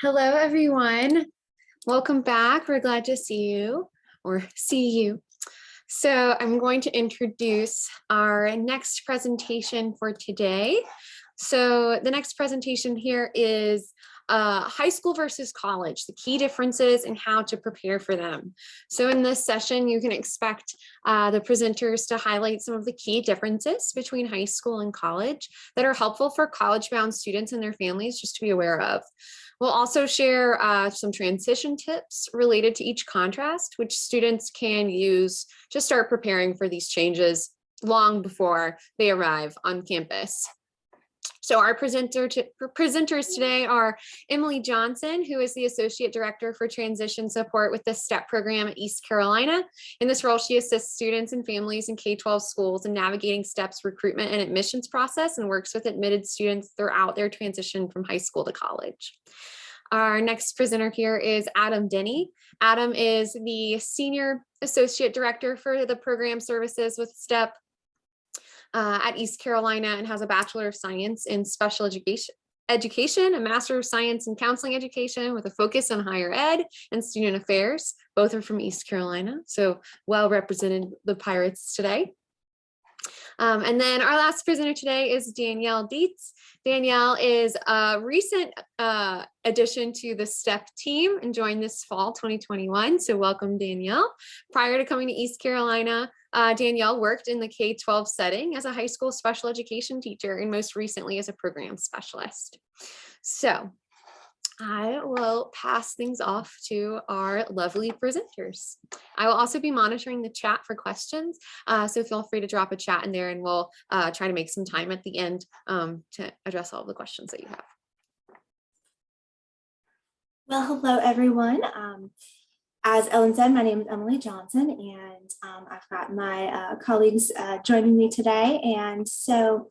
Hello, everyone. Welcome back. We're glad to see you or see you. So I'm going to introduce our next presentation for today. So the next presentation here is high school versus college, the key differences and how to prepare for them. So in this session, you can expect the presenters to highlight some of the key differences between high school and college that are helpful for college-bound students and their families just to be aware of. We'll also share some transition tips related to each contrast, which students can use to start preparing for these changes long before they arrive on campus. So our presenters today are Emily Johnson, who is the Associate Director for Transition Support with the STEP program at East Carolina. In this role, she assists students and families in K-12 schools in navigating STEP's recruitment and admissions process and works with admitted students throughout their transition from high school to college. Our next presenter here is Adam Denny. Adam is the Senior Associate Director for the Program Services with STEP at East Carolina and has a Bachelor of Science in Special Education, a Master of Science in Counseling Education with a focus on higher ed and student affairs. Both are from East Carolina, so well represented the Pirates today. And then our last presenter today is Danielle Dietz. Danielle is a recent addition to the STEP team and joined this fall 2021. So welcome, Danielle. Prior to coming to East Carolina, Danielle worked in the K-12 setting as a high school special education teacher and most recently as a program specialist. So I will pass things off to our lovely presenters. I will also be monitoring the chat for questions, so feel free to drop a chat in there and we'll try to make some time at the end to address all of the questions that you have. Well, hello, everyone. As Ellen said, my name is Emily Johnson, and I've got my colleagues joining me today. And so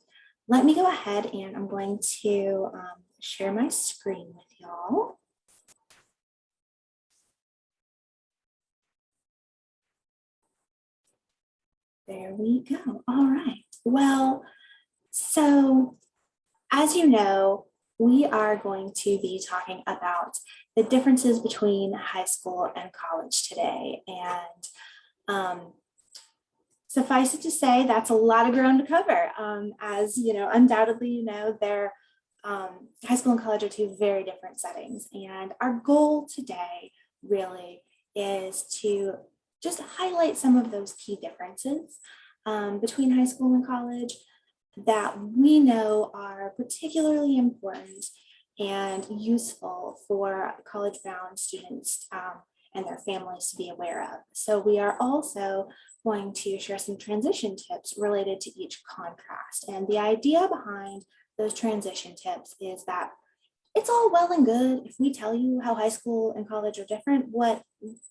let me go ahead and I'm going to share my screen with y'all. There we go. All right. Well, so as you know, we are going to be talking about the differences between high school and college today. And suffice it to say, that's a lot of ground to cover. As you know, undoubtedly, you know, high school and college are two very different settings. And our goal today really is to just highlight some of those key differences between high school and college that we know are particularly important and useful for college-bound students and their families to be aware of. So we are also going to share some transition tips related to each contrast. And the idea behind those transition tips is that it's all well and good if we tell you how high school and college are different. What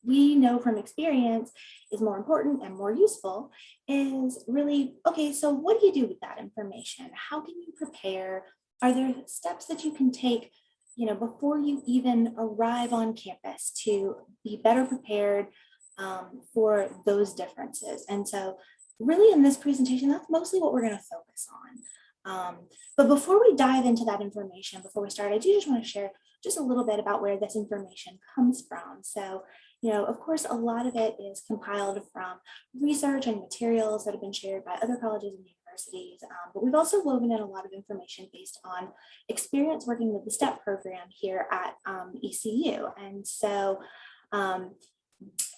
we know from experience is more important and more useful is really, okay, so what do you do with that information? How can you prepare? Are there steps that you can take, you know, before you even arrive on campus to be better prepared for those differences? And so really in this presentation, that's mostly what we're going to focus on. But before we dive into that information, before we start, I do just want to share just a little bit about where this information comes from. So, you know, of course, a lot of it is compiled from research and materials that have been shared by other colleges and universities, but we've also woven in a lot of information based on experience working with the STEP program here at ECU. And so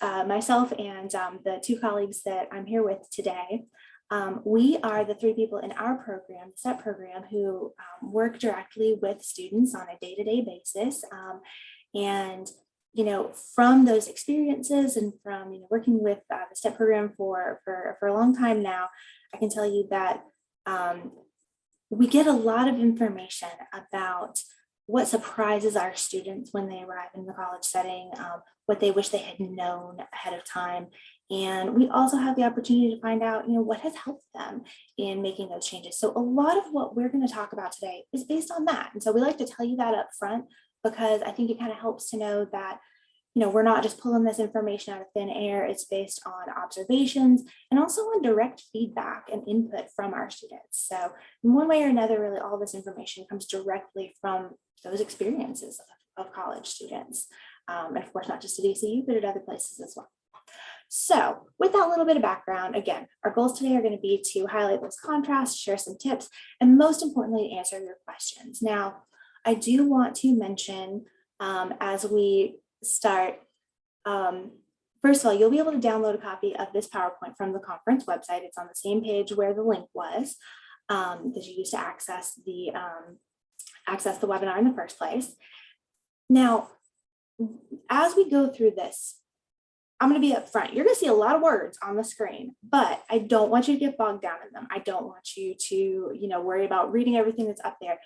myself and the two colleagues that I'm here with today, we are the three people in our program, the STEP program, who work directly with students on a day-to-day basis. And, you know, from those experiences and from, you know, working with the STEP program for a long time now, I can tell you that we get a lot of information about what surprises our students when they arrive in the college setting, what they wish they had known ahead of time. And we also have the opportunity to find out, you know, what has helped them in making those changes. So a lot of what we're going to talk about today is based on that. And so we like to tell you that up front because I think it kind of helps to know that, you know, we're not just pulling this information out of thin air. It's based on observations and also on direct feedback and input from our students. So in one way or another, really all this information comes directly from those experiences of college students. And of course, not just at ECU, but at other places as well. So with that little bit of background, again, our goals today are going to be to highlight those contrasts, share some tips, and most importantly, answer your questions. Now, I do want to mention as we start, first of all, you'll be able to download a copy of this PowerPoint from the conference website. It's on the same page where the link was that you used to access the webinar in the first place. Now, as we go through this, I'm going to be upfront. You're going to see a lot of words on the screen, but I don't want you to get bogged down in them. I don't want you to, worry about reading everything that's up there.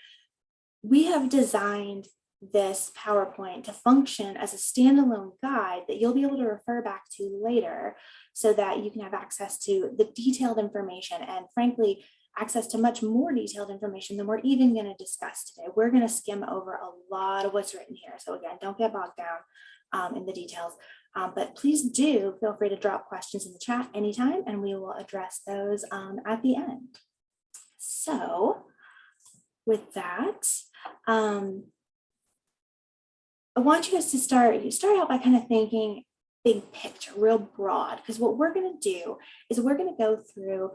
We have designed this PowerPoint to function as a standalone guide that you'll be able to refer back to later so that you can have access to the detailed information and, frankly, access to much more detailed information than we're even going to discuss today. We're going to skim over a lot of what's written here. So again, don't get bogged down in the details, but please do feel free to drop questions in the chat anytime, and we will address those at the end. So with that, I want you guys to start out by kind of thinking big picture, real broad, because what we're going to do is we're going to go through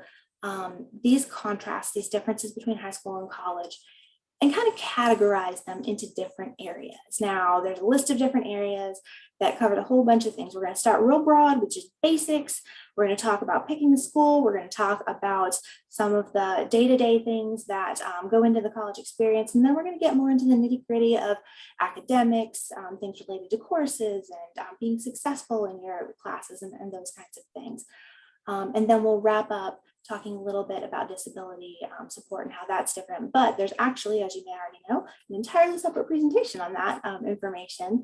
these contrasts, these differences between high school and college, and kind of categorize them into different areas. Now, there's a list of different areas that covered a whole bunch of things. We're going to start real broad, which is basics. We're going to talk about picking a school. We're going to talk about some of the day-to-day things that go into the college experience. And then we're going to get more into the nitty-gritty of academics, things related to courses and being successful in your classes and those kinds of things. And then we'll wrap up talking a little bit about disability support and how that's different. But there's actually, as you may already know, an entirely separate presentation on that information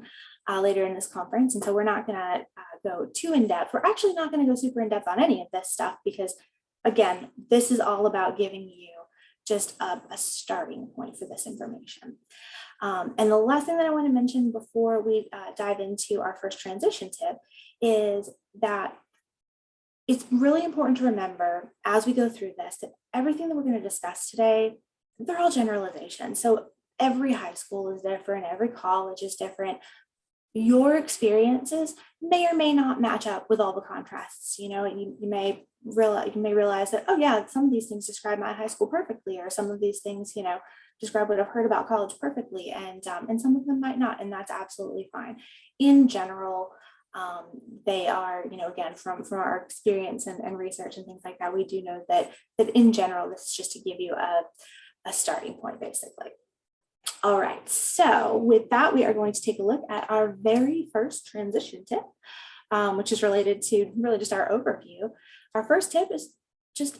later in this conference. And so we're not going to go too in-depth. We're actually not going to go super in-depth on any of this stuff because, again, this is all about giving you just a starting point for this information. And the last thing that I want to mention before we dive into our first transition tip is that it's really important to remember as we go through this that everything that we're going to discuss today, they're all generalizations. So every high school is different, every college is different. Your experiences may or may not match up with all the contrasts. You may realize that, oh yeah, some of these things describe my high school perfectly, or some of these things, describe what I've heard about college perfectly, and some of them might not, and that's absolutely fine. In general, they are, again, from our experience and research and things like that, we do know that in general, this is just to give you a starting point, basically. All right, so with that, we are going to take a look at our very first transition tip, which is related to really just our overview. Our first tip is just,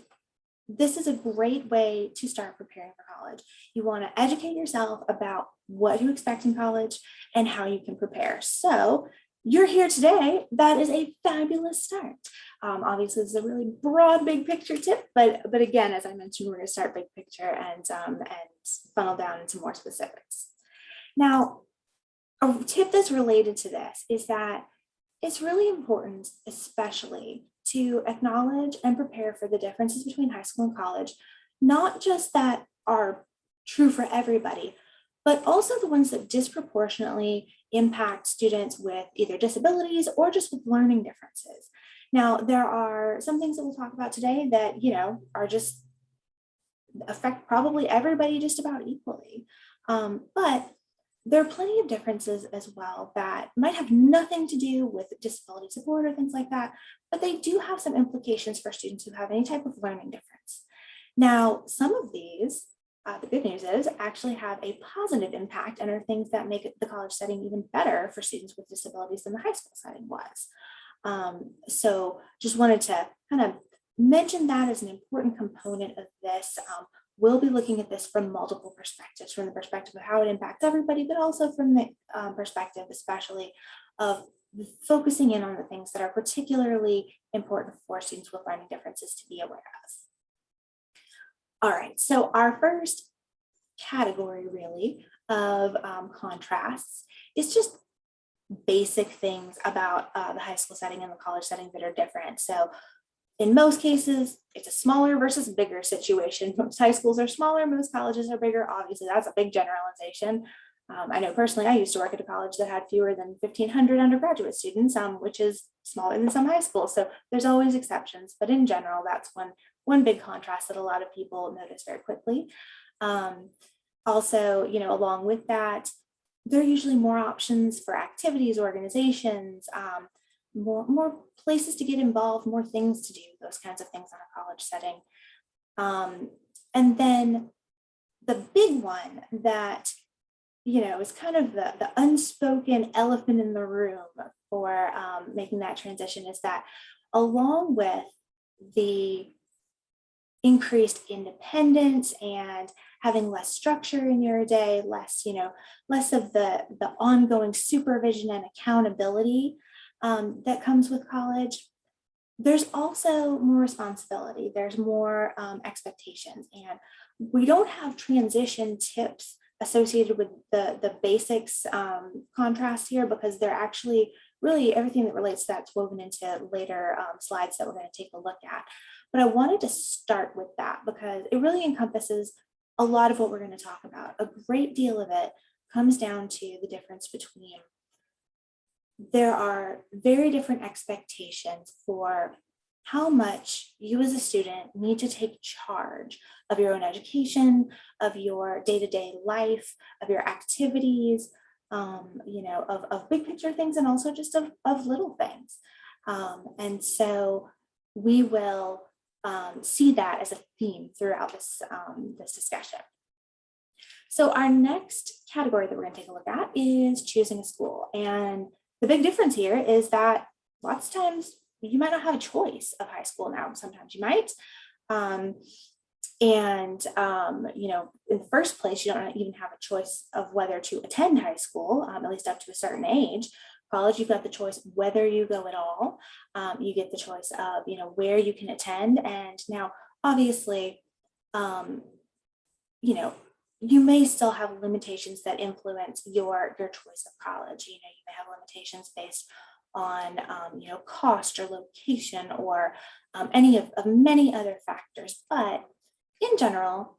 this is a great way to start preparing for college. You want to educate yourself about what to expect in college and how you can prepare. So you're here today. That is a fabulous start. Obviously, this is a really broad, big picture tip, but again, as I mentioned, we're going to start big picture and funnel down into more specifics. Now, a tip that's related to this is that it's really important, especially to acknowledge and prepare for the differences between high school and college, not just that are true for everybody, but also the ones that disproportionately impact students with either disabilities or just with learning differences. Now, there are some things that we'll talk about today that, are just affect probably everybody just about equally. But there are plenty of differences as well that might have nothing to do with disability support or things like that, but they do have some implications for students who have any type of learning difference. Now, some of these, the good news is, actually have a positive impact and are things that make the college setting even better for students with disabilities than the high school setting was. So just wanted to kind of mention that as an important component of this. We'll be looking at this from multiple perspectives, from the perspective of how it impacts everybody, but also from the perspective, especially of focusing in on the things that are particularly important for students with learning differences to be aware of. All right, so our first category really of contrasts is just basic things about the high school setting and the college setting that are different. So in most cases, it's a smaller versus bigger situation. Most high schools are smaller, most colleges are bigger. Obviously, that's a big generalization. I know personally, I used to work at a college that had fewer than 1,500 undergraduate students, which is smaller than some high schools. So there's always exceptions, but in general, that's one big contrast that a lot of people notice very quickly. Also, along with that, there are usually more options for activities, organizations, more places to get involved, more things to do, those kinds of things in a college setting. And then the big one that is kind of the unspoken elephant in the room for making that transition is that along with the increased independence and having less structure in your day, less of the ongoing supervision and accountability that comes with college, there's also more responsibility. There's more expectations, and we don't have transition tips associated with the basics contrast here, because they're actually really everything that relates to that's woven into later slides that we're going to take a look at. But I wanted to start with that because it really encompasses a lot of what we're going to talk about. A great deal of it comes down to the difference between there are very different expectations for how much you as a student need to take charge of your own education, of your day-to-day life, of your activities, of big picture things, and also just of little things. And so we will see that as a theme throughout this discussion. So our next category that we're going to take a look at is choosing a school. And the big difference here is that lots of times you might not have a choice of high school now. Sometimes you might. In the first place, you don't even have a choice of whether to attend high school, at least up to a certain age. College, you've got the choice whether you go at all. You get the choice of, where you can attend. And now, obviously, you may still have limitations that influence your choice of college. You may have limitations based on cost or location or any of many other factors. But in general,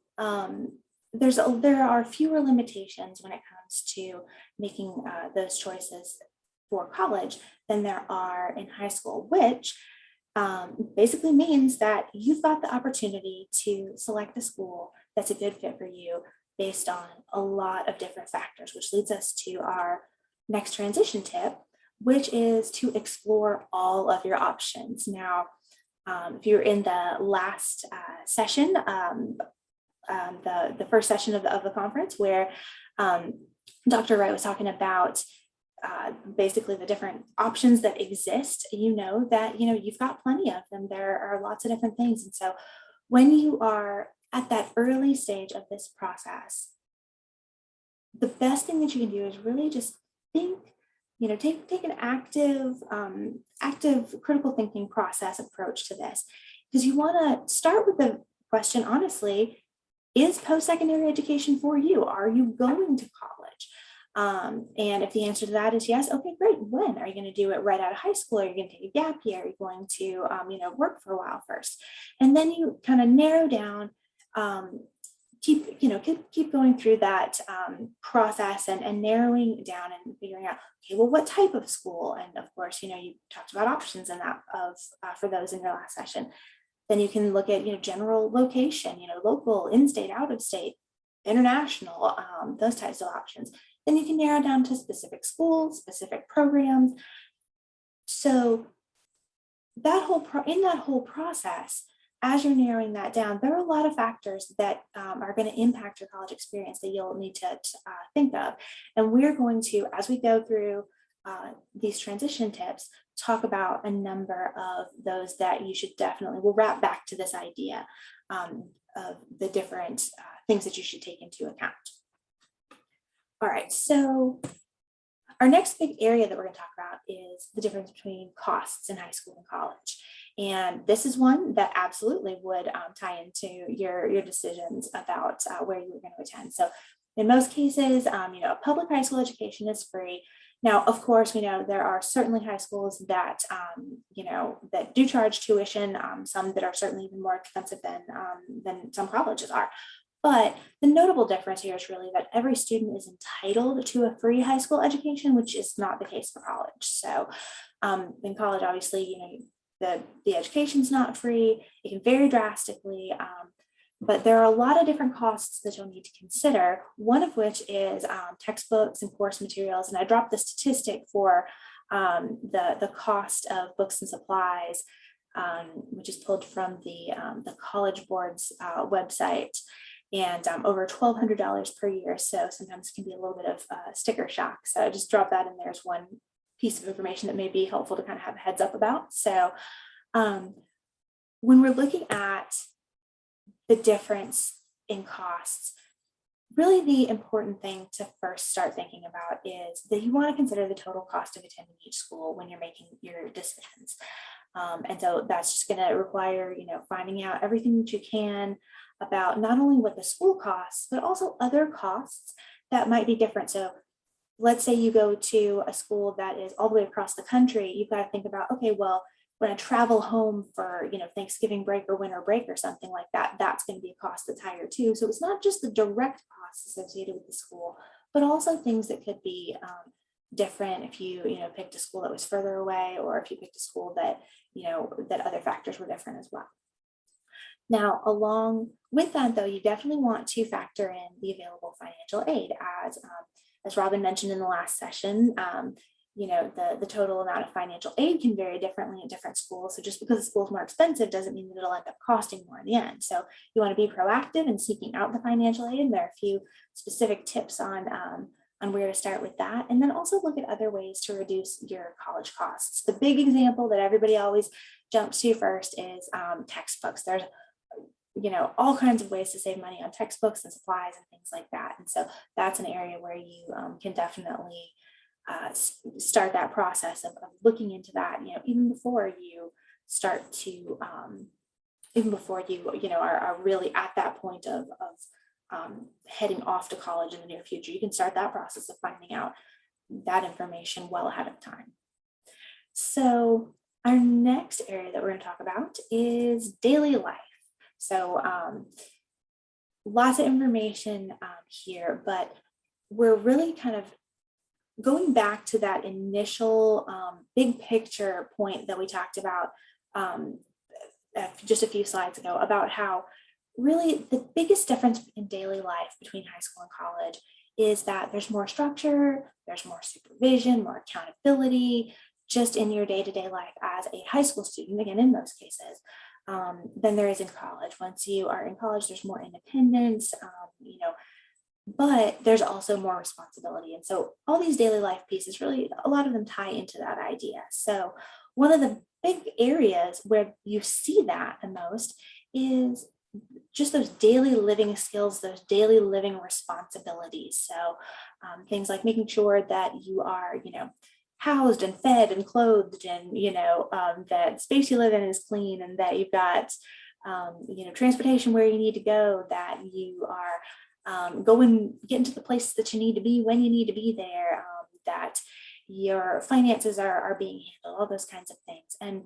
there are fewer limitations when it comes to making those choices for college than there are in high school, which basically means that you've got the opportunity to select a school that's a good fit for you based on a lot of different factors, which leads us to our next transition tip, which is to explore all of your options. Now, if you're in the last session, the first session of the conference, where Dr. Wright was talking about basically the different options that exist, that you've got plenty of them. There are lots of different things. And so when you are at that early stage of this process, the best thing that you can do is really just think, take an active critical thinking process approach to this, because you want to start with the question, honestly, is post-secondary education for you? Are you going to college? And if the answer to that is yes, okay, great. When are you going to do it? Right out of high school? Are you going to take a gap year? Are you going to, work for a while first? And then you kind of narrow down, keep going through that process and narrowing down and figuring out, okay, well, what type of school? And of course, you talked about options in that for those in your last session. Then you can look at, general location, local, in-state, out-of-state, international, those types of options. Then you can narrow down to specific schools, specific programs. So that whole process, as you're narrowing that down, there are a lot of factors that are going to impact your college experience that you'll need to think of. And we're going to, as we go through these transition tips, talk about a number of those that you should we'll wrap back to this idea of the different things that you should take into account. All right, so our next big area that we're going to talk about is the difference between costs in high school and college. And this is one that absolutely would tie into your decisions about where you're going to attend. So in most cases, a public high school education is free. Now, of course, we know there are certainly high schools that, that do charge tuition, some that are certainly even more expensive than some colleges are. But the notable difference here is really that every student is entitled to a free high school education, which is not the case for college. So in college, obviously, the education's not free. It can vary drastically, but there are a lot of different costs that you'll need to consider, one of which is textbooks and course materials. And I dropped the statistic for the cost of books and supplies, which is pulled from the College Board's website, and over $1,200 per year. So sometimes it can be a little bit of sticker shock. So I just dropped that in there as one piece of information that may be helpful to kind of have a heads up about. So when we're looking at the difference in costs, really the important thing to first start thinking about is that you want to consider the total cost of attending each school when you're making your decisions. And so that's just going to require, finding out everything that you can about not only what the school costs, but also other costs that might be different. So let's say you go to a school that is all the way across the country, you've got to think about, okay, well, when I travel home for, Thanksgiving break or winter break or something like that, that's going to be a cost that's higher too. So it's not just the direct costs associated with the school, but also things that could be different if you, picked a school that was further away, or if you picked a school that, that other factors were different as well. Now, along with that, though, you definitely want to factor in the available financial aid. As Robin mentioned in the last session, the total amount of financial aid can vary differently at different schools. So just because the school is more expensive doesn't mean that it'll end up costing more in the end. So you want to be proactive in seeking out the financial aid. And there are a few specific tips on where to start with that. And then also look at other ways to reduce your college costs. The big example that everybody always jumps to first is textbooks. There's all kinds of ways to save money on textbooks and supplies and things like that. And so that's an area where you can definitely start that process of looking into that, even before you start to, even before you, are really at that point of heading off to college in the near future. You can start that process of finding out that information well ahead of time. So our next area that we're going to talk about is daily life. So lots of information here, but we're really kind of going back to that initial big picture point that we talked about just a few slides ago, about how really the biggest difference in daily life between high school and college is that there's more structure, there's more supervision, more accountability just in your day-to-day life as a high school student, again, in most cases, than there is in college. Once you are in college, there's more independence, but there's also more responsibility. And so all these daily life pieces, really, a lot of them tie into that idea. So one of the big areas where you see that the most is just those daily living skills, those daily living responsibilities. So things like making sure that you are, housed and fed and clothed, and, that space you live in is clean, and that you've got, transportation where you need to go, that you are getting to the places that you need to be when you need to be there, that your finances are being handled, all those kinds of things. And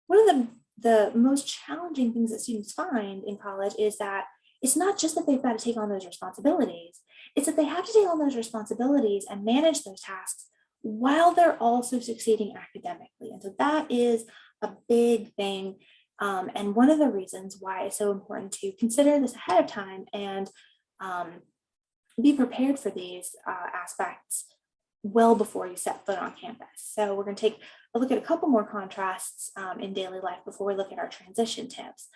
one of the most challenging things that students find in college is that it's not just that they've got to take on those responsibilities, it's that they have to take on those responsibilities and manage those tasks while they're also succeeding academically. And so that is a big thing. And one of the reasons why it's so important to consider this ahead of time and be prepared for these aspects well before you set foot on campus. So we're going to take a look at a couple more contrasts in daily life before we look at our transition tips.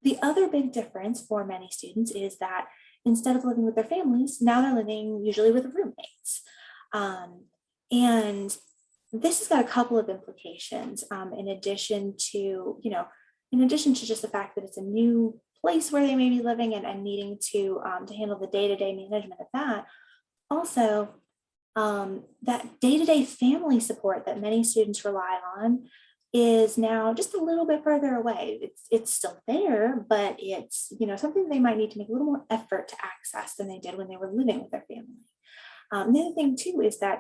The other big difference for many students is that instead of living with their families, now they're living usually with roommates. And this has got a couple of implications in addition to just the fact that it's a new place where they may be living and needing to handle the day-to-day management of that. Also, that day-to-day family support that many students rely on is now just a little bit further away. It's still there, but it's something they might need to make a little more effort to access than they did when they were living with their family. The other thing too is that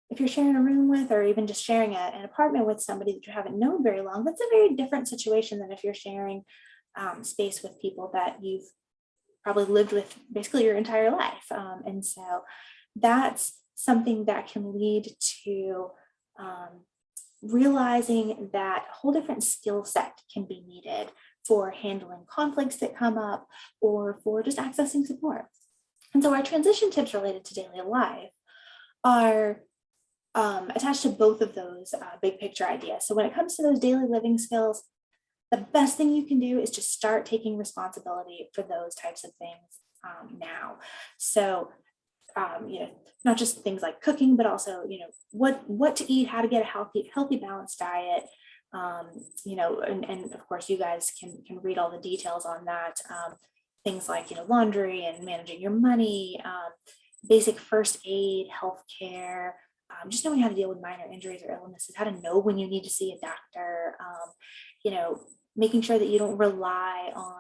if you're sharing a room with, or even just sharing an apartment with somebody that you haven't known very long, that's a very different situation than if you're sharing space with people that you've probably lived with basically your entire life. And so that's something that can lead to realizing that a whole different skill set can be needed for handling conflicts that come up or for just accessing support. And so our transition tips related to daily life are attached to both of those big picture ideas. So when it comes to those daily living skills, the best thing you can do is just start taking responsibility for those types of things now. So, not just things like cooking, but also, what to eat, how to get a healthy balanced diet. And of course, you guys can read all the details on that. Things like, laundry and managing your money, basic first aid, healthcare, just knowing how to deal with minor injuries or illnesses, how to know when you need to see a doctor, making sure that you don't rely on,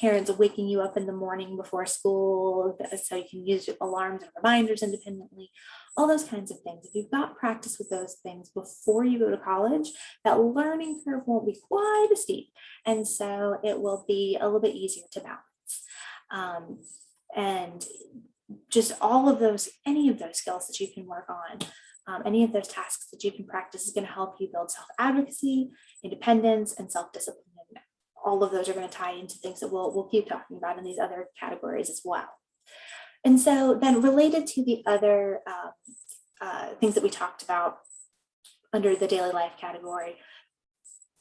parents waking you up in the morning before school so you can use alarms and reminders independently, all those kinds of things. If you've got practice with those things before you go to college, that learning curve won't be quite as steep. And so it will be a little bit easier to balance. And just all of those, any of those skills that you can work on, any of those tasks that you can practice is going to help you build self-advocacy, independence, and self-discipline. All of those are going to tie into things that we'll keep talking about in these other categories as well. And so then related to the other things that we talked about under the daily life category,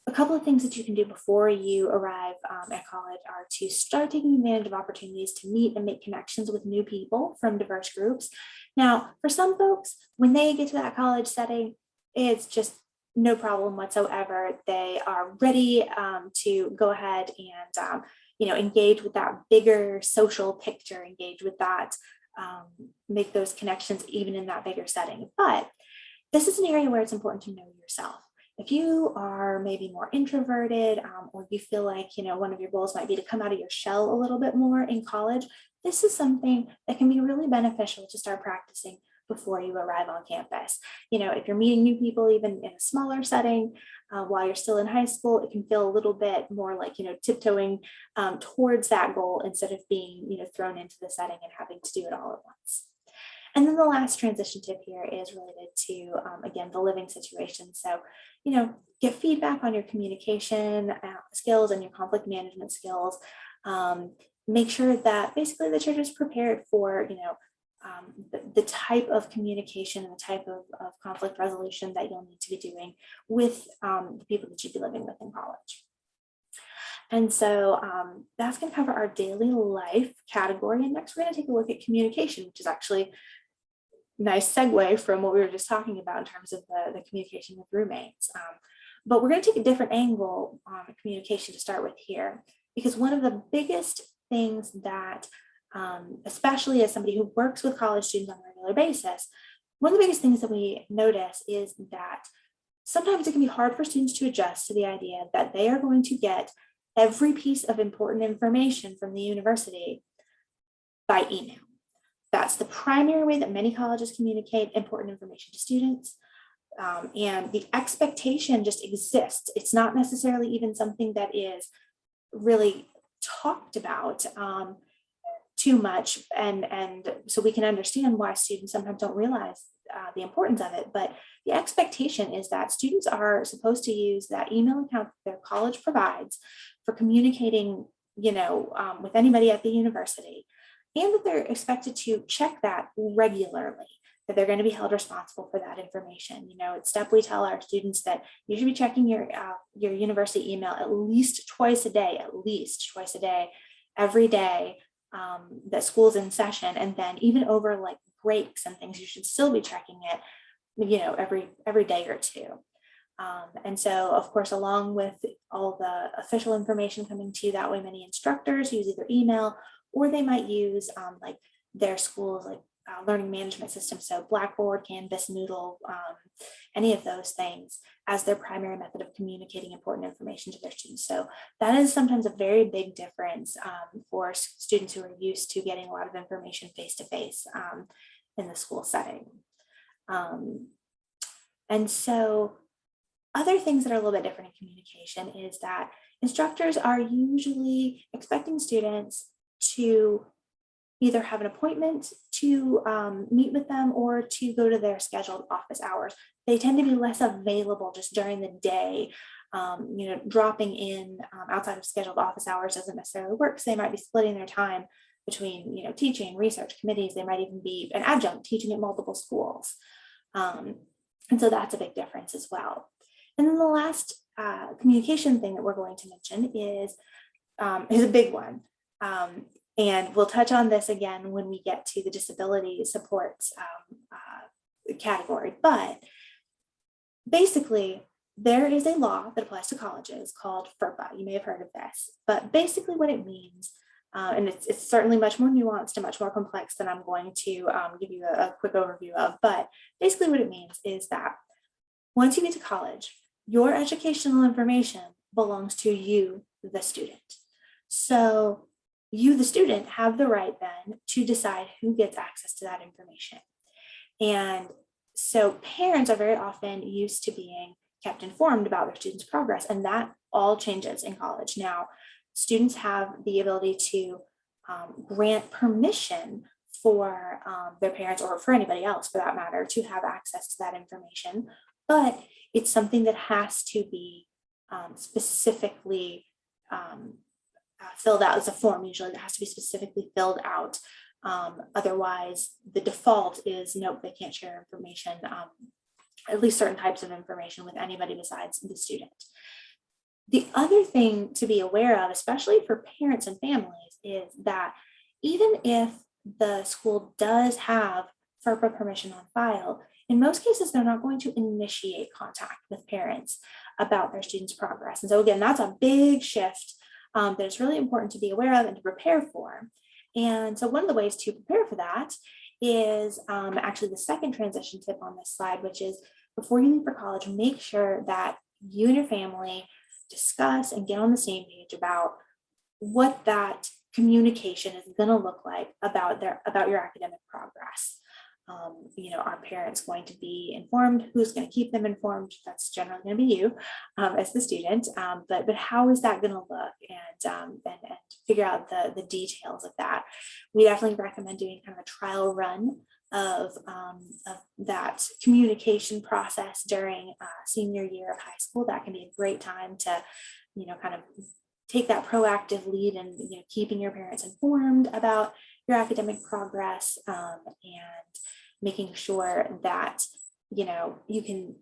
a couple of things that you can do before you arrive at college are to start taking advantage of opportunities to meet and make connections with new people from diverse groups. Now, for some folks, when they get to that college setting, it's just no problem whatsoever. They are ready to go ahead and engage with that bigger social picture, engage with that, make those connections even in that bigger setting. But this is an area where it's important to know yourself. If you are maybe more introverted or you feel like, one of your goals might be to come out of your shell a little bit more in college, this is something that can be really beneficial to start practicing before you arrive on campus. If you're meeting new people, even in a smaller setting, while you're still in high school, it can feel a little bit more like, tiptoeing towards that goal instead of being, thrown into the setting and having to do it all at once. And then the last transition tip here is related to, again, the living situation. So, get feedback on your communication skills and your conflict management skills. Make sure that basically that you're just prepared for, the type of communication and the type of conflict resolution that you'll need to be doing with the people that you'd be living with in college. And so that's going to cover our daily life category. And next, we're going to take a look at communication, which is actually a nice segue from what we were just talking about in terms of the communication with roommates. But we're going to take a different angle on communication to start with here, because one of the biggest things that especially as somebody who works with college students on a regular basis, one of the biggest things that we notice is that sometimes it can be hard for students to adjust to the idea that they are going to get every piece of important information from the university by email. That's the primary way that many colleges communicate important information to students. And the expectation just exists. It's not necessarily even something that is really talked about too much, and so we can understand why students sometimes don't realize the importance of it. But the expectation is that students are supposed to use that email account that their college provides for communicating, with anybody at the university, and that they're expected to check that regularly, that they're going to be held responsible for that information. At STEP, we tell our students that you should be checking your university email at least twice a day, every day that school's in session. And then even over like breaks and things, you should still be checking it, every day or two. And so, of course, along with all the official information coming to you that way, many instructors use either email or they might use like their school's learning management system. So Blackboard, Canvas, Moodle, any of those things as their primary method of communicating important information to their students. So that is sometimes a very big difference for students who are used to getting a lot of information face-to-face in the school setting. And so other things that are a little bit different in communication is that instructors are usually expecting students to either have an appointment to meet with them or to go to their scheduled office hours. They tend to be less available just during the day. Dropping in outside of scheduled office hours doesn't necessarily work. So they might be splitting their time between, teaching, research committees. They might even be an adjunct teaching at multiple schools. And so that's a big difference as well. And then the last communication thing that we're going to mention is a big one. And we'll touch on this again when we get to the disability supports category. But basically, there is a law that applies to colleges called FERPA. You may have heard of this. But basically what it means, and it's certainly much more nuanced and much more complex than I'm going to give you a quick overview of. But basically what it means is that once you get to college, your educational information belongs to you, the student. So you, the student, have the right then to decide who gets access to that information. And so parents are very often used to being kept informed about their students' progress, and that all changes in college. Now, students have the ability to grant permission for their parents, or for anybody else for that matter, to have access to that information, but it's something that has to be specifically filled out. As a form usually that has to be specifically filled out. Otherwise, the default is nope, they can't share information, at least certain types of information, with anybody besides the student. The other thing to be aware of, especially for parents and families, is that even if the school does have FERPA permission on file, in most cases, they're not going to initiate contact with parents about their students' progress. And so again, that's a big shift that is really important to be aware of and to prepare for. And so one of the ways to prepare for that is actually the second transition tip on this slide, which is before you leave for college, make sure that you and your family discuss and get on the same page about what that communication is going to look like about your academic progress. Are parents going to be informed? Who's going to keep them informed? That's generally going to be you as the student. But how is that going to look? And figure out the details of that. We definitely recommend doing kind of a trial run of that communication process during senior year of high school. That can be a great time to, kind of take that proactive lead and keeping your parents informed about your academic progress, and making sure that you can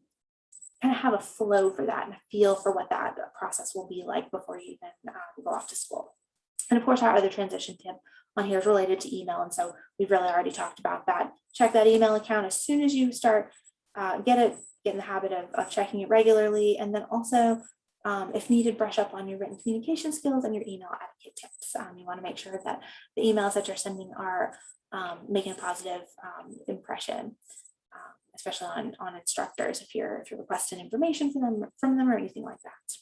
kind of have a flow for that and a feel for what that process will be like before you even go off to school. And of course, our other transition tip on here is related to email, and so we've really already talked about that. Check that email account as soon as you start get in the habit of checking it regularly, and then also if needed, brush up on your written communication skills and your email etiquette tips. You want to make sure that the emails that you're sending are making a positive impression, especially on instructors if you're requesting information from them or anything like that.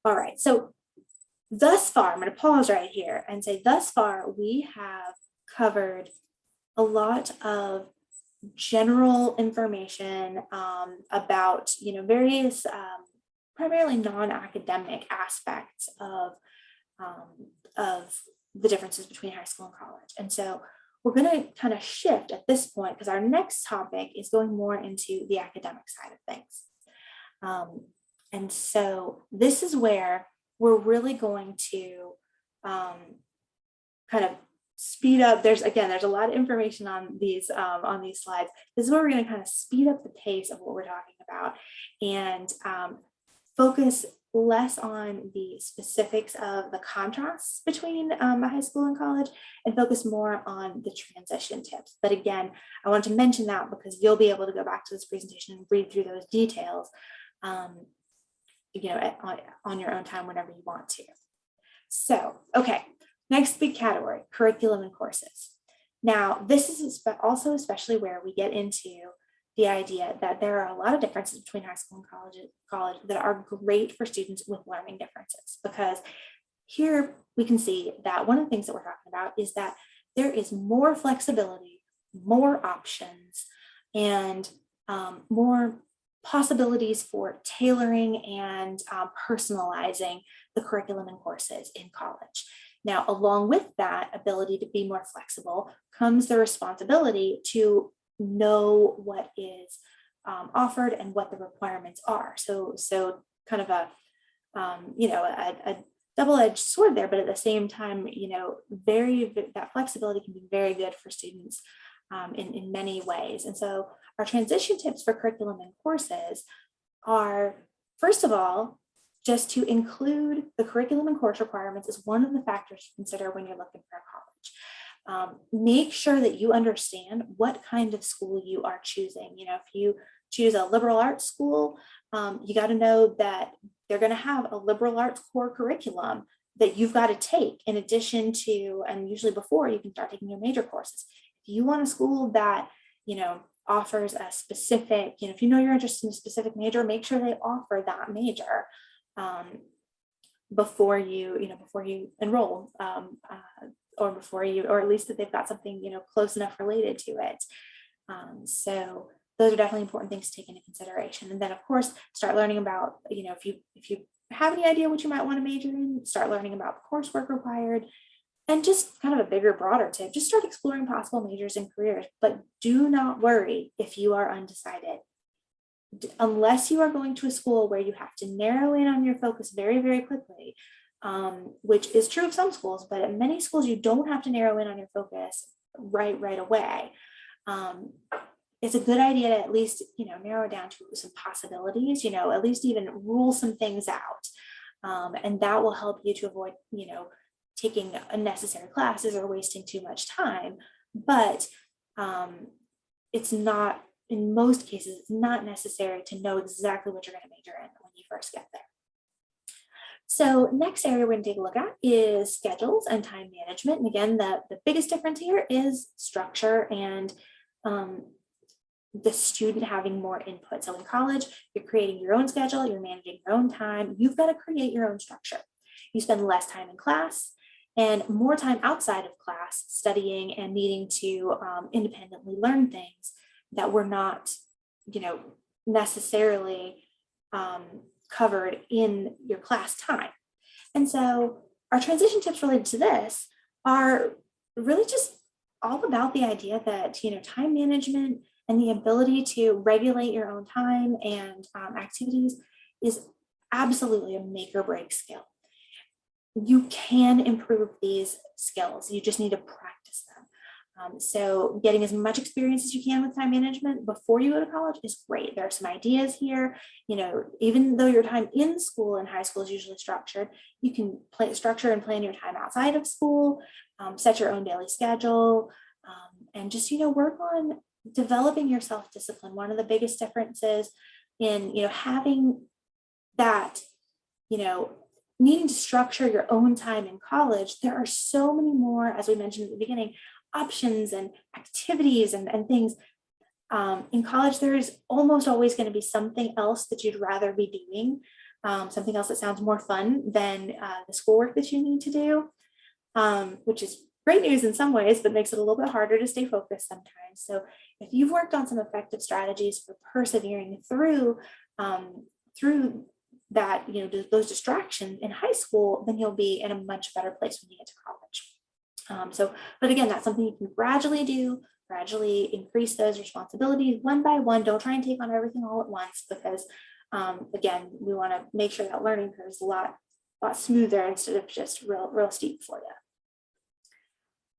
All right, so thus far, I'm going to pause right here and say thus far we have covered a lot of general information about various primarily non-academic aspects of the differences between high school and college. And so we're going to kind of shift at this point because our next topic is going more into the academic side of things. And so this is where we're really going to kind of speed up. There's a lot of information on these slides. This is where we're going to kind of speed up the pace of what we're talking about and focus less on the specifics of the contrasts between high school and college and focus more on the transition tips. But again, I want to mention that because you'll be able to go back to this presentation and read through those details on your own time whenever you want to. So, okay, next big category, curriculum and courses. Now, this is also especially where we get into the idea that there are a lot of differences between high school and college that are great for students with learning differences, because here we can see that one of the things that we're talking about is that there is more flexibility, more options, and more possibilities for tailoring and personalizing the curriculum and courses in college. Now, along with that ability to be more flexible comes the responsibility to know what is offered and what the requirements are. So kind of a a double-edged sword there, but at the same time, that flexibility can be very good for students in many ways. And so our transition tips for curriculum and courses are, first of all, just to include the curriculum and course requirements is one of the factors to consider when you're looking for a college. Make sure that you understand what kind of school you are choosing. If you choose a liberal arts school, you got to know that they're going to have a liberal arts core curriculum that you've got to take in addition to, and usually before you can start taking your major courses. If you want a school that, offers a specific, if you're interested in a specific major, make sure they offer that major before you enroll, or at least that they've got something, close enough related to it. So those are definitely important things to take into consideration. And then of course, start learning about, if you have any idea what you might want to major in, start learning about the coursework required. And just kind of a bigger, broader tip, just start exploring possible majors and careers, but do not worry if you are undecided. Unless you are going to a school where you have to narrow in on your focus very, very quickly, which is true of some schools, but at many schools, you don't have to narrow in on your focus right away. It's a good idea to at least, narrow down to some possibilities, at least even rule some things out. And that will help you to avoid, taking unnecessary classes or wasting too much time. But it's not, in most cases, it's not necessary to know exactly what you're going to major in when you first get there. So next area we're going to take a look at is schedules and time management. And again, the biggest difference here is structure and the student having more input. So in college, you're creating your own schedule, you're managing your own time, you've got to create your own structure. You spend less time in class and more time outside of class studying and needing to independently learn things that were not, necessarily covered in your class time. And so our transition tips related to this are really just all about the idea that, time management and the ability to regulate your own time and activities is absolutely a make or break skill. You can improve these skills. You just need to practice them. So getting as much experience as you can with time management before you go to college is great. There are some ideas here. Even though your time in school and high school is usually structured, you can structure and plan your time outside of school, set your own daily schedule, and just, work on developing your self-discipline. One of the biggest differences in, having that, needing to structure your own time in college, there are so many more, as we mentioned at the beginning, options and activities and things. In college, there is almost always going to be something else that you'd rather be doing, something else that sounds more fun than the schoolwork that you need to do, which is great news in some ways, but makes it a little bit harder to stay focused sometimes. So if you've worked on some effective strategies for persevering through that, those distractions in high school, then you'll be in a much better place when you get to college. But again, that's something you can gradually increase those responsibilities one by one. Don't try and take on everything all at once, because again, we want to make sure that learning curve is a lot smoother instead of just real steep for you.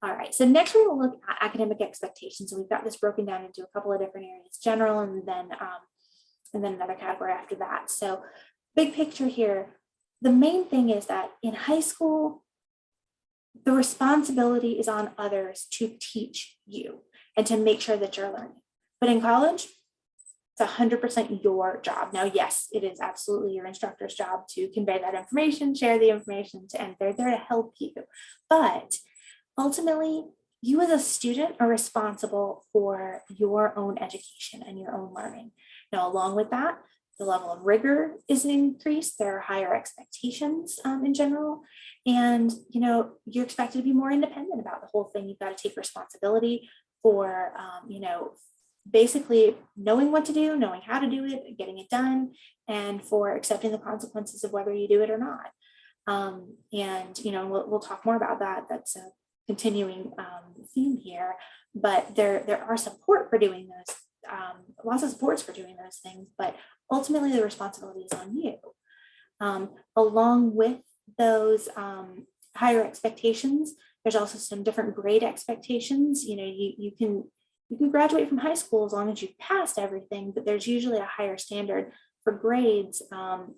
All right, so next we will look at academic expectations. And we've got this broken down into a couple of different areas: general, and then another category after that. So big picture here, the main thing is that in high school, the responsibility is on others to teach you and to make sure that you're learning. But in college, it's 100% your job. Now, yes, it is absolutely your instructor's job to convey that information, share the information, and they're there to help you. But ultimately, you as a student are responsible for your own education and your own learning. Now, along with that, the level of rigor is increased. There are higher expectations in general. And, you're expected to be more independent about the whole thing. You've got to take responsibility for, basically knowing what to do, knowing how to do it, getting it done, and for accepting the consequences of whether you do it or not. And, we'll talk more about that. That's a continuing theme here, but there are support for doing those, lots of supports for doing those things, but ultimately the responsibility is on you. Along with those higher expectations, there's also some different grade expectations. You can graduate from high school as long as you've passed everything, but there's usually a higher standard for grades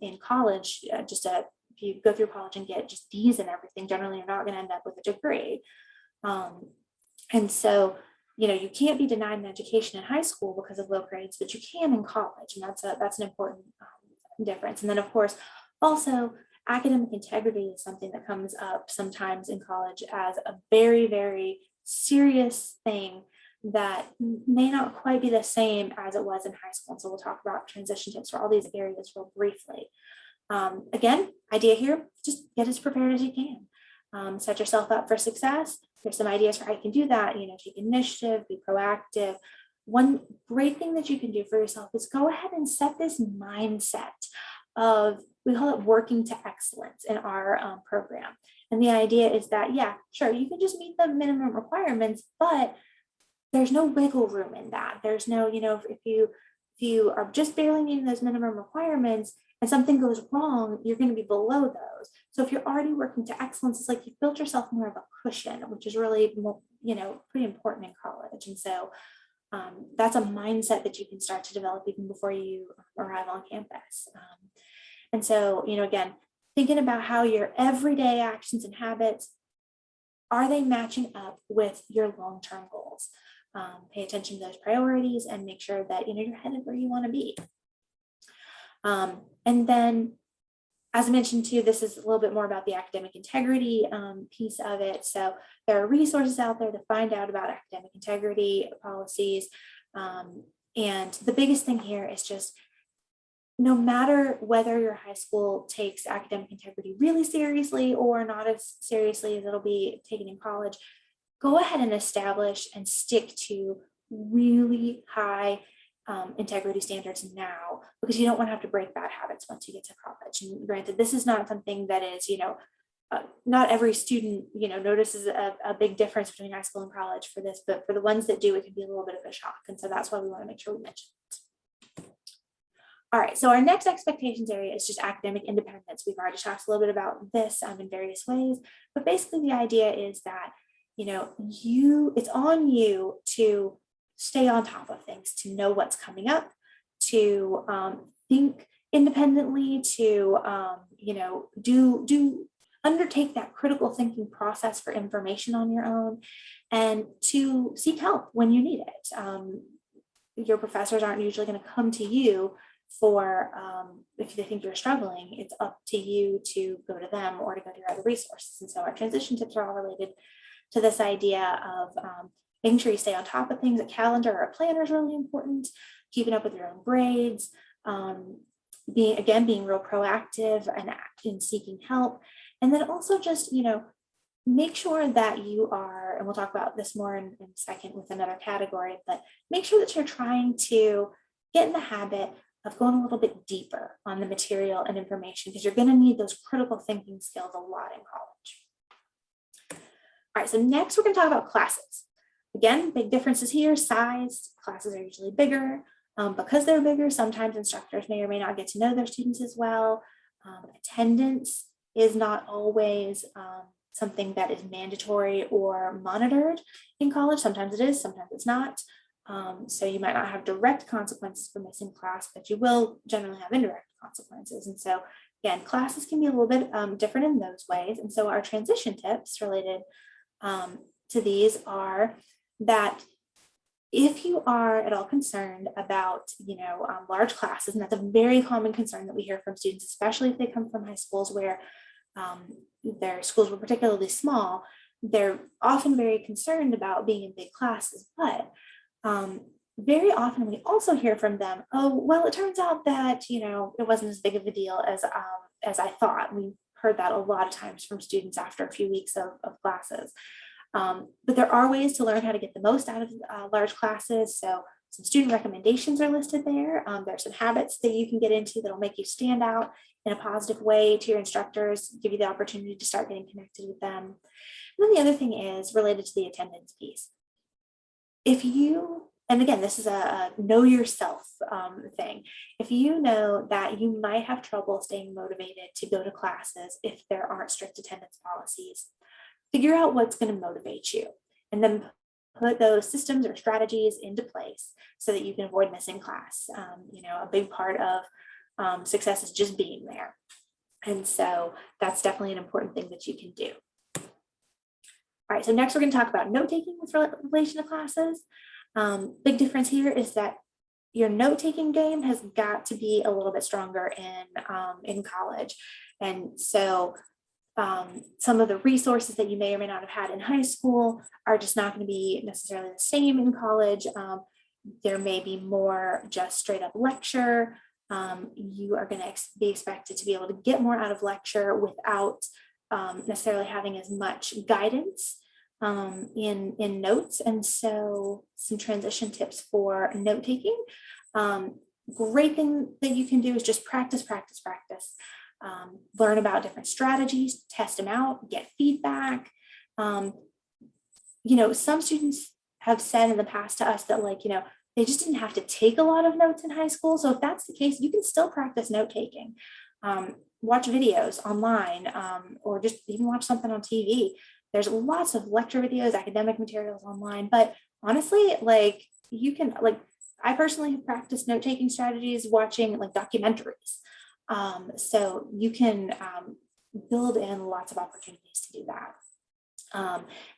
in college. If you go through college and get just D's and everything, generally you're not going to end up with a degree. And so, you can't be denied an education in high school because of low grades, but you can in college, and that's an important difference. And then, of course, also academic integrity is something that comes up sometimes in college as a very, very serious thing that may not quite be the same as it was in high school. And so we'll talk about transition tips for all these areas real briefly. Again, idea here, just get as prepared as you can. Set yourself up for success. There's some ideas for how you can do that. Take initiative, be proactive. One great thing that you can do for yourself is go ahead and set this mindset of, we call it working to excellence in our program. And the idea is that, yeah, sure, you can just meet the minimum requirements, but there's no wiggle room in that. There's no, if you are just barely meeting those minimum requirements and something goes wrong, you're going to be below those. So if you're already working to excellence, it's like you've built yourself more of a cushion, which is really, pretty important in college. And so that's a mindset that you can start to develop even before you arrive on campus. And so, again, thinking about how your everyday actions and habits, are they matching up with your long-term goals? Pay attention to those priorities and make sure that you're headed where you want to be. And then, as I mentioned too, this is a little bit more about the academic integrity piece of it. So there are resources out there to find out about academic integrity policies. And the biggest thing here is just, no matter whether your high school takes academic integrity really seriously or not as seriously as it'll be taken in college, go ahead and establish and stick to really high integrity standards now, because you don't want to have to break bad habits once you get to college. And granted, this is not something that is, not every student, notices a big difference between high school and college for this, but for the ones that do, it can be a little bit of a shock. And so that's why we want to make sure we mention it. All right, so our next expectations area is just academic independence. We've already talked a little bit about this in various ways, but basically the idea is that, it's on you to stay on top of things, to know what's coming up, to think independently, to undertake that critical thinking process for information on your own, and to seek help when you need it. Your professors aren't usually going to come to you for if they think you're struggling. It's up to you to go to them or to go to your other resources. And so our transition tips are all related to this idea of making sure you stay on top of things. A calendar or a planner is really important. Keeping up with your own grades, being real proactive and in seeking help. And then also just, make sure that you are, and we'll talk about this more in a second with another category, but make sure that you're trying to get in the habit of going a little bit deeper on the material and information, because you're going to need those critical thinking skills a lot in college. All right, so next we're going to talk about classes. Again, big differences here. Size, classes are usually bigger. Because they're bigger, sometimes instructors may or may not get to know their students as well. Attendance is not always something that is mandatory or monitored in college. Sometimes it is, sometimes it's not. So you might not have direct consequences for missing class, but you will generally have indirect consequences. And so again, classes can be a little bit different in those ways. And so our transition tips related to these are that if you are at all concerned about, large classes, and that's a very common concern that we hear from students, especially if they come from high schools where their schools were particularly small, they're often very concerned about being in big classes. But very often we also hear from them, oh, well, it turns out that, it wasn't as big of a deal as I thought. We heard that a lot of times from students after a few weeks of classes. But there are ways to learn how to get the most out of large classes. So Some student recommendations are listed there. There are some habits that you can get into that'll make you stand out in a positive way to your instructors, give you the opportunity to start getting connected with them. And then the other thing is related to the attendance piece. If you, and again, this is a know yourself thing. If you know that you might have trouble staying motivated to go to classes if there aren't strict attendance policies, figure out what's going to motivate you and then put those systems or strategies into place so that you can avoid missing class. A big part of success is just being there. And so that's definitely an important thing that you can do. All right, so next we're going to talk about note-taking with relation to classes. Big difference here is that your note-taking game has got to be a little bit stronger in college. And so some of the resources that you may or may not have had in high school are just not going to be necessarily the same in college. There may be more just straight up lecture. You are going to be expected to be able to get more out of lecture without necessarily having as much guidance in notes. And so some transition tips for note taking. Great thing that you can do is just practice. Learn about different strategies, test them out, get feedback. Some students have said in the past to us that they just didn't have to take a lot of notes in high school. So if that's the case, you can still practice note taking. Watch videos online or just even watch something on TV. There's lots of lecture videos, academic materials online, but honestly, you can, I personally have practiced note-taking strategies watching documentaries. So you can build in lots of opportunities to do that.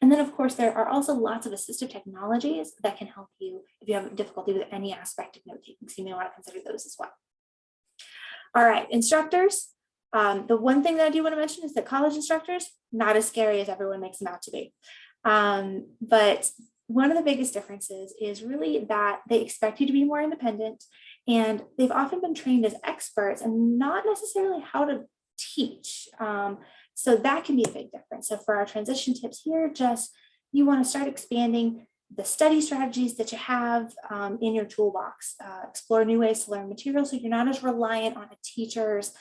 And then of course, there are also lots of assistive technologies that can help you if you have difficulty with any aspect of note-taking. So you may want to consider those as well. All right, instructors. The one thing that I do want to mention is that college instructors, not as scary as everyone makes them out to be. But one of the biggest differences is really that they expect you to be more independent, and they've often been trained as experts and not necessarily how to teach. So that can be a big difference. So for our transition tips here, you want to start expanding the study strategies that you have in your toolbox. Explore new ways to learn material so you're not as reliant on a teacher's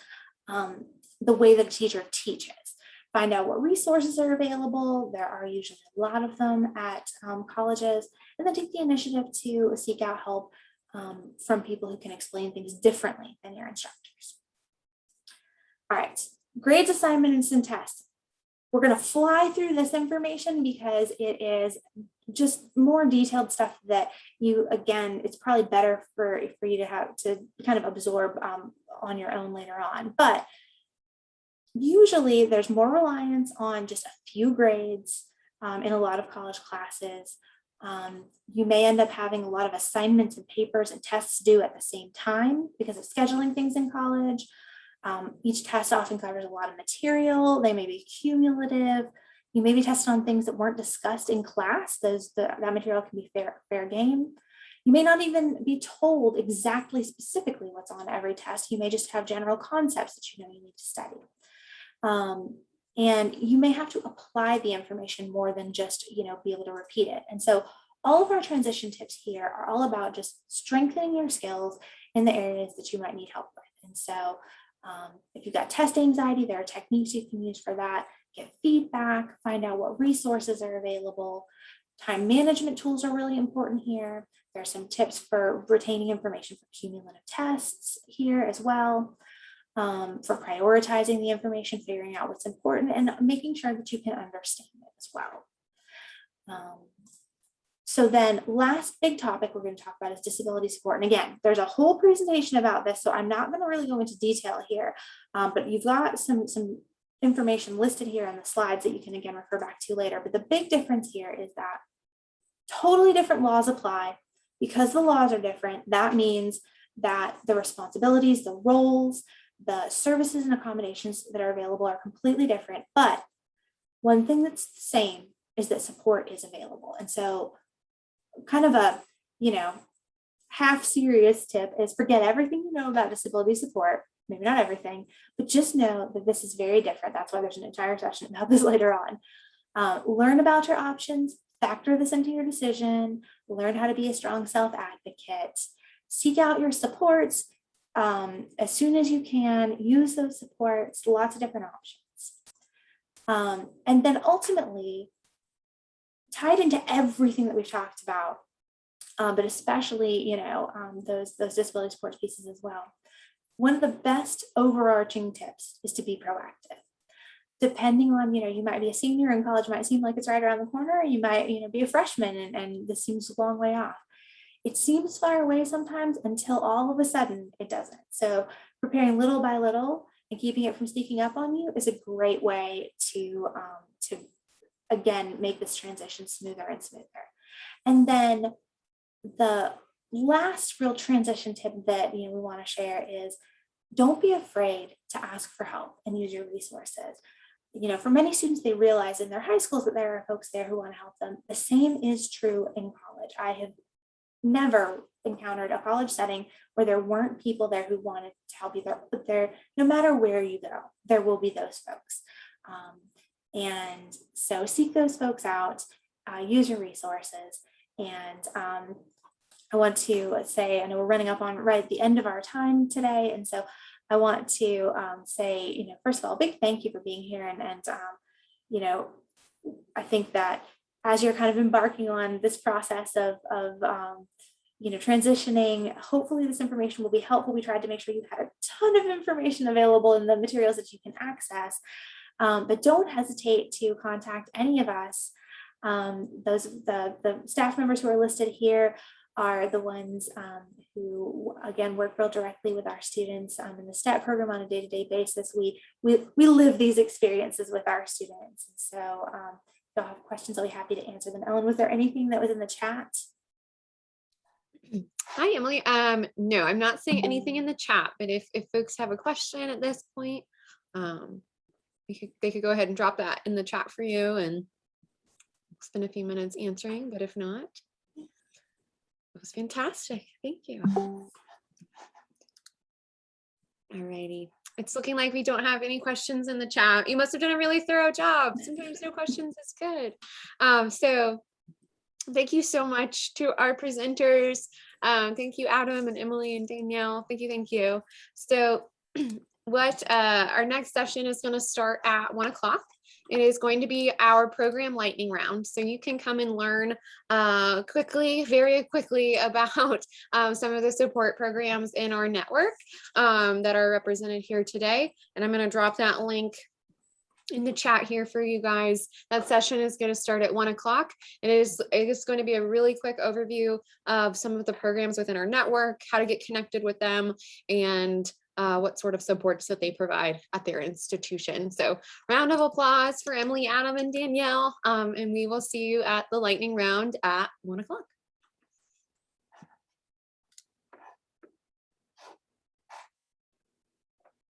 the way that a teacher teaches. Find out what resources are available. There are usually a lot of them at colleges, and then take the initiative to seek out help from people who can explain things differently than your instructors. All right, grades, assignments, and tests. We're going to fly through this information because it is just more detailed stuff that it's probably better for you to have to kind of absorb on your own later on. But usually there's more reliance on just a few grades in a lot of college classes. You may end up having a lot of assignments and papers and tests due at the same time because of scheduling things in college. Each test often covers a lot of material. They may be cumulative. You may be tested on things that weren't discussed in class. That material can be fair game. You may not even be told exactly specifically what's on every test. You may just have general concepts that you need to study. And you may have to apply the information more than just, be able to repeat it. And so all of our transition tips here are all about just strengthening your skills in the areas that you might need help with. And so if you've got test anxiety, there are techniques you can use for that. Get feedback, find out what resources are available. Time management tools are really important here. There are some tips for retaining information for cumulative tests here as well. For prioritizing the information, figuring out what's important, and making sure that you can understand it as well. So then last big topic we're going to talk about is disability support. And again, there's a whole presentation about this, so I'm not going to really go into detail here, but you've got some information listed here on the slides that you can again refer back to later. But the big difference here is that totally different laws apply. Because the laws are different, that means that the responsibilities, the roles, the services and accommodations that are available are completely different. But one thing that's the same is that support is available. And so kind of a, half serious tip is forget everything you know about disability support, maybe not everything, but just know that this is very different. That's why there's an entire session about this later on. Learn about your options, factor this into your decision, learn how to be a strong self-advocate, seek out your supports as soon as you can, use those supports, lots of different options. And then ultimately, tied into everything that we've talked about, but especially, those disability supports pieces as well. One of the best overarching tips is to be proactive. Depending on, you might be a senior in college, might seem like it's right around the corner. You might, be a freshman and this seems a long way off. It seems far away sometimes until all of a sudden it doesn't. So preparing little by little and keeping it from sneaking up on you is a great way to again, make this transition smoother and smoother. And then the last real transition tip that we want to share is don't be afraid to ask for help and use your resources. For many students, they realize in their high schools that there are folks there who want to help them. The same is true in college. I have never encountered a college setting where there weren't people there who wanted to help you there. No matter where you go, there will be those folks. And so seek those folks out, use your resources. And I want to say, I know we're running up on right at the end of our time today. And so I want to say, first of all, a big thank you for being here. And I think that as you're kind of embarking on this process of transitioning, hopefully this information will be helpful. We tried to make sure you had a ton of information available in the materials that you can access, but don't hesitate to contact any of us. The staff members who are listed here are the ones who, again, work real directly with our students in the STEP program on a day-to-day basis. We live these experiences with our students. And so if you'll have questions, I'll be happy to answer them. Ellen, was there anything that was in the chat? Hi, Emily. No, I'm not seeing anything in the chat, but if folks have a question at this point, they could go ahead and drop that in the chat for you and spend a few minutes answering, but if not, it was fantastic. Thank you. All righty. It's looking like we don't have any questions in the chat. You must have done a really thorough job. Sometimes no questions is good. So thank you so much to our presenters. Thank you, Adam and Emily and Danielle. Thank you. Thank you. So our next session is going to start at 1 o'clock. It is going to be our program lightning round. So you can come and learn very quickly about some of the support programs in our network that are represented here today. And I'm going to drop that link in the chat here for you guys. That session is going to start at 1 o'clock. It is going to be a really quick overview of some of the programs within our network, how to get connected with them, and what sort of supports that they provide at their institution. So round of applause for Emily, Adam, and Danielle. And we will see you at the lightning round at 1 o'clock.